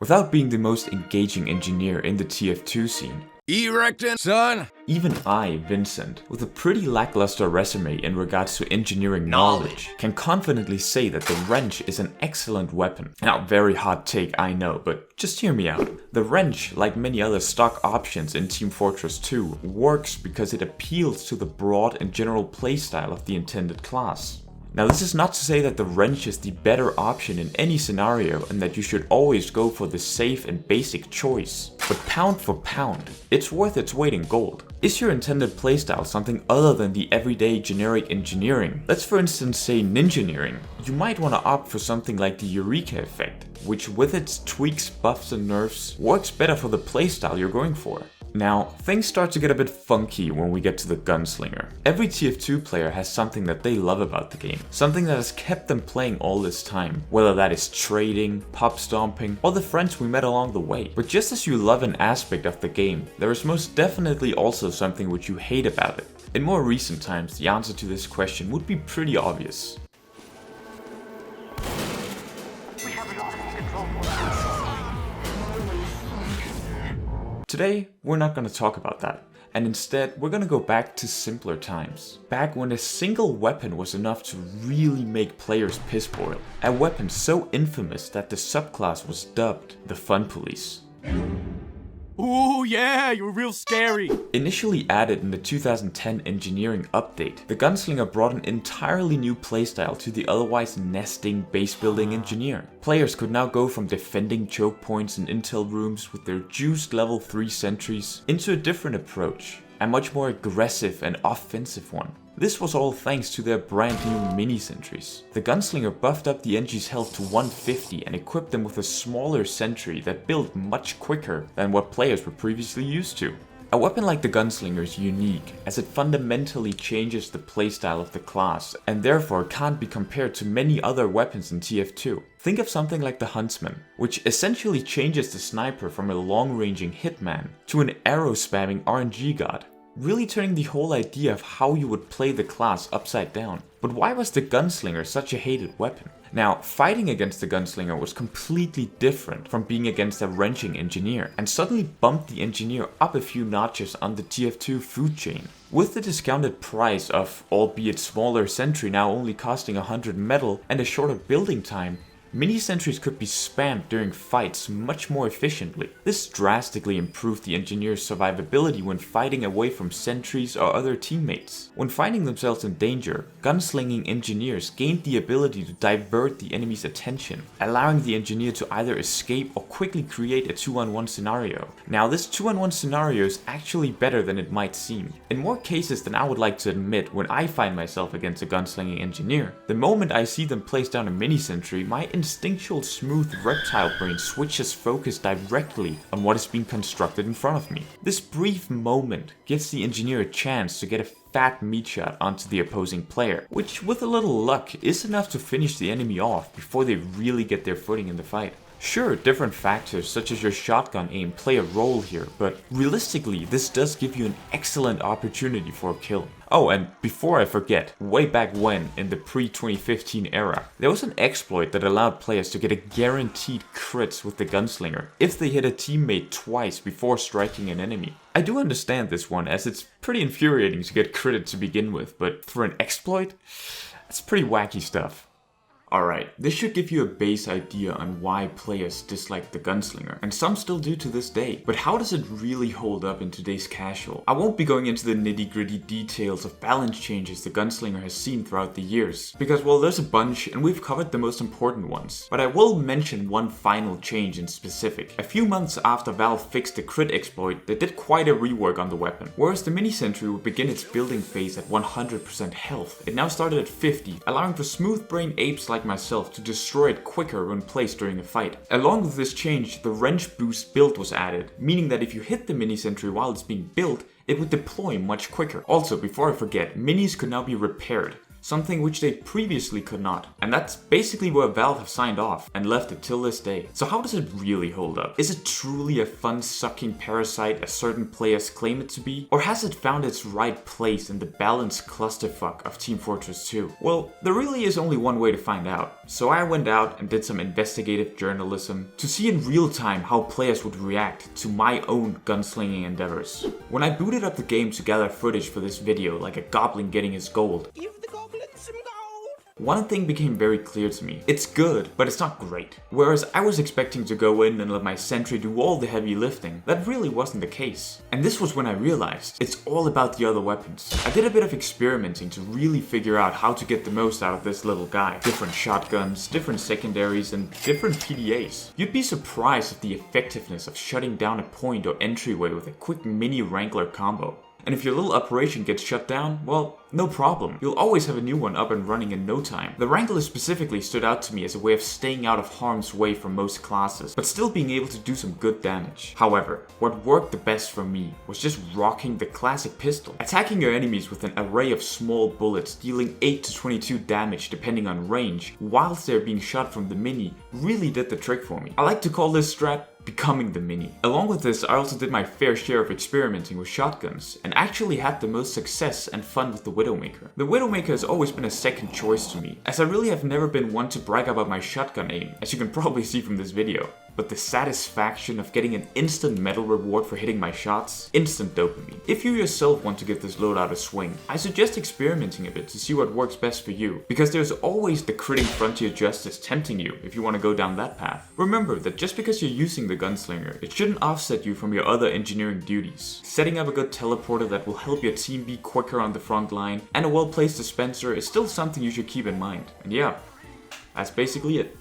Without being the most engaging engineer in the TF2 scene, Erectin', son! even I, Vuincent, with a pretty lackluster resume in regards to engineering knowledge, can confidently say that the wrench is an excellent weapon. Now, very hot take, I know, but just hear me out. The wrench, like many other stock options in Team Fortress 2, works because it appeals to the broad and general playstyle of the intended class. Now, this is not to say that the wrench is the better option in any scenario and that you should always go for the safe and basic choice. But pound for pound, it's worth its weight in gold. Is your intended playstyle something other than the everyday generic engineering? Let's for instance say ninjaneering. You might want to opt for something like the Eureka effect, which with its tweaks, buffs and nerfs, works better for the playstyle you're going for. Now, things start to get a bit funky when we get to the Gunslinger. Every TF2 player has something that they love about the game, something that has kept them playing all this time, whether that is trading, pop stomping, or the friends we met along the way. But just as you love an aspect of the game, there is most definitely also something which you hate about it. In more recent times, the answer to this question would be pretty obvious. Today, we're not going to talk about that, and instead we're going to go back to simpler times. Back when a single weapon was enough to really make players piss boil. A weapon so infamous that the subclass was dubbed the Fun Police. Ooh yeah, you're real scary! Initially added in the 2010 engineering update, the Gunslinger brought an entirely new playstyle to the otherwise nesting base building engineer. Players could now go from defending choke points and intel rooms with their juiced level 3 sentries into a different approach, a much more aggressive and offensive one. This was all thanks to their brand new mini sentries. The Gunslinger buffed up the Eng's health to 150 and equipped them with a smaller sentry that built much quicker than what players were previously used to. A weapon like the Gunslinger is unique, as it fundamentally changes the playstyle of the class, and therefore can't be compared to many other weapons in TF2. Think of something like the Huntsman, which essentially changes the sniper from a long-ranging hitman to an arrow-spamming RNG god, really turning the whole idea of how you would play the class upside down. But why was the Gunslinger such a hated weapon? Now, fighting against the Gunslinger was completely different from being against a wrenching engineer, and suddenly bumped the engineer up a few notches on the TF2 food chain. With the discounted price of, albeit smaller sentry now only costing 100 metal and a shorter building time, mini sentries could be spammed during fights much more efficiently. This drastically improved the engineer's survivability when fighting away from sentries or other teammates. When finding themselves in danger, gunslinging engineers gained the ability to divert the enemy's attention, allowing the engineer to either escape or quickly create a 2-on-1 scenario. Now, this 2-on-1 scenario is actually better than it might seem. In more cases than I would like to admit, when I find myself against a gunslinging engineer, the moment I see them place down a mini sentry, my instinctual smooth reptile brain switches focus directly on what is being constructed in front of me. This brief moment gives the engineer a chance to get a fat meat shot onto the opposing player, which with a little luck is enough to finish the enemy off before they really get their footing in the fight. Sure, different factors such as your shotgun aim play a role here, but realistically this does give you an excellent opportunity for a kill. Oh, and before I forget, way back when, in the pre-2015 era, there was an exploit that allowed players to get a guaranteed crits with the Gunslinger if they hit a teammate twice before striking an enemy. I do understand this one, as it's pretty infuriating to get critted to begin with, but for an exploit, that's pretty wacky stuff. Alright, this should give you a base idea on why players dislike the Gunslinger, and some still do to this day. But how does it really hold up in today's casual? I won't be going into the nitty-gritty details of balance changes the Gunslinger has seen throughout the years, because well, there's a bunch and we've covered the most important ones. But I will mention one final change in specific. A few months after Valve fixed the crit exploit, they did quite a rework on the weapon. Whereas the mini sentry would begin its building phase at 100% health, it now started at 50, allowing for smooth brain apes like myself to destroy it quicker when placed during a fight. Along with this change, the wrench boost build was added, meaning that if you hit the mini sentry while it's being built, it would deploy much quicker. Also, before I forget, minis could now be repaired. something which they previously could not. And that's basically where Valve have signed off and left it till this day. So how does it really hold up? Is it truly a fun-sucking parasite as certain players claim it to be? Or has it found its right place in the balanced clusterfuck of Team Fortress 2? Well, there really is only one way to find out. So I went out and did some investigative journalism to see in real time how players would react to my own gunslinging endeavors. When I booted up the game to gather footage for this video like a goblin getting his gold, Give the goblin some gold. one thing became very clear to me. It's good, but it's not great. Whereas I was expecting to go in and let my sentry do all the heavy lifting, that really wasn't the case. And this was when I realized it's all about the other weapons. I did a bit of experimenting to really figure out how to get the most out of this little guy. Different shotguns, different secondaries, and different PDAs. You'd be surprised at the effectiveness of shutting down a point or entryway with a quick mini Wrangler combo. And if your little operation gets shut down, well, no problem. You'll always have a new one up and running in no time. The Wrangler specifically stood out to me as a way of staying out of harm's way from most classes, but still being able to do some good damage. However, what worked the best for me was just rocking the classic pistol. Attacking your enemies with an array of small bullets, dealing 8 to 22 damage depending on range, whilst they're being shot from the mini, really did the trick for me. I like to call this strat becoming the mini. Along with this, I also did my fair share of experimenting with shotguns, and actually had the most success and fun with the Widowmaker. The Widowmaker has always been a second choice to me, as I really have never been one to brag about my shotgun aim, as you can probably see from this video. But the satisfaction of getting an instant medal reward for hitting my shots, instant dopamine. If you yourself want to give this loadout a swing, I suggest experimenting a bit to see what works best for you, because there's always the critting Frontier Justice tempting you if you want to go down that path. Remember that just because you're using the Gunslinger, it shouldn't offset you from your other engineering duties. Setting up a good teleporter that will help your team be quicker on the front line, and a well-placed dispenser is still something you should keep in mind. And yeah, that's basically it.